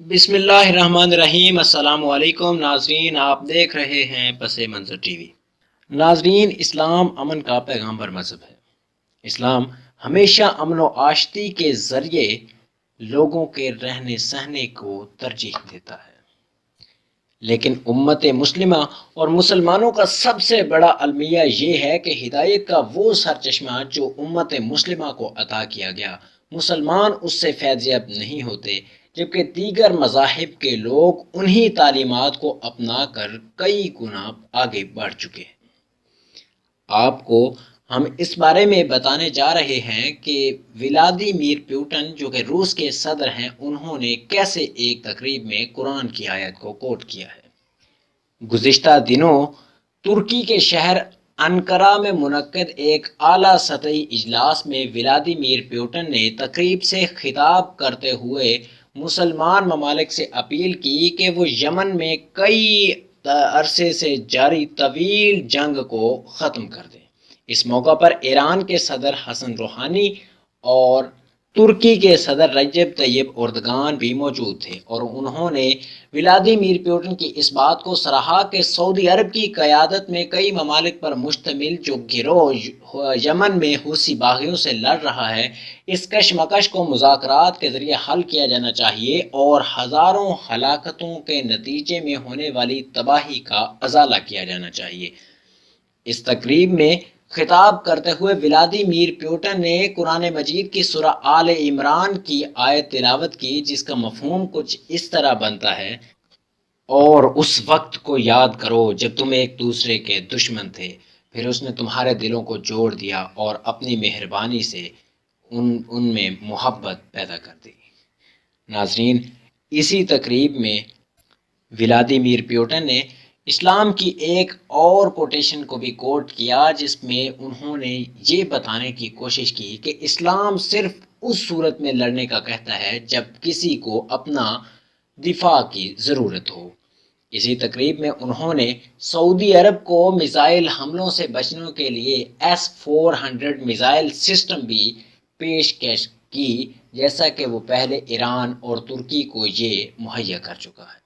بسم اللہ الرحمن الرحیم۔ السلام علیکم ناظرین، آپ دیکھ رہے ہیں پس منظر ٹی وی۔ ناظرین، اسلام امن کا پیغامبر مذہب ہے۔ اسلام ہمیشہ امن و آشتی کے ذریعے لوگوں کے رہنے سہنے کو ترجیح دیتا ہے، لیکن امت مسلمہ اور مسلمانوں کا سب سے بڑا المیہ یہ ہے کہ ہدایت کا وہ سرچشمہ جو امت مسلمہ کو عطا کیا گیا، مسلمان اس سے فیض یاب نہیں ہوتے، جبکہ دیگر مذاہب کے لوگ انہی تعلیمات کو اپنا کر کئی گنا آگے بڑھ چکے ہیں۔ آپ کو ہم اس بارے میں بتانے جا رہے ہیں کہ ولادیمیر پیوٹن جو کہ روس کے صدر ہیں، انہوں نے کیسے ایک تقریب میں قرآن کی آیت کو کوٹ کیا ہے۔ گزشتہ دنوں ترکی کے شہر انقرہ میں منعقد ایک اعلیٰ سطحی اجلاس میں ولادیمیر پیوٹن نے تقریب سے خطاب کرتے ہوئے مسلمان ممالک سے اپیل کی کہ وہ یمن میں کئی عرصے سے جاری طویل جنگ کو ختم کر دیں۔ اس موقع پر ایران کے صدر حسن روحانی اور ترکی کے صدر رجب طیب اردگان بھی موجود تھے، اور انہوں نے ولادیمیر پیوٹن کی اس بات کو سراہا کہ سعودی عرب کی قیادت میں کئی ممالک پر مشتمل جو گروہ یمن میں حوثی باغیوں سے لڑ رہا ہے، اس کشمکش کو مذاکرات کے ذریعے حل کیا جانا چاہیے اور ہزاروں ہلاکتوں کے نتیجے میں ہونے والی تباہی کا ازالہ کیا جانا چاہیے۔ اس تقریب میں خطاب کرتے ہوئے ولادیمیر پیوٹن نے قرآن مجید کی سورہ آل عمران کی آیت تلاوت کی، جس کا مفہوم کچھ اس طرح بنتا ہے: اور اس وقت کو یاد کرو جب تم ایک دوسرے کے دشمن تھے، پھر اس نے تمہارے دلوں کو جوڑ دیا اور اپنی مہربانی سے ان میں محبت پیدا کر دی۔ ناظرین، اسی تقریب میں ولادیمیر پیوٹن نے اسلام کی ایک اور کوٹیشن کو بھی کوٹ کیا، جس میں انہوں نے یہ بتانے کی کوشش کی کہ اسلام صرف اس صورت میں لڑنے کا کہتا ہے جب کسی کو اپنا دفاع کی ضرورت ہو۔ اسی تقریب میں انہوں نے سعودی عرب کو میزائل حملوں سے بچنے کے لیے S-400 میزائل سسٹم بھی پیشکش کی، جیسا کہ وہ پہلے ایران اور ترکی کو یہ مہیا کر چکا ہے۔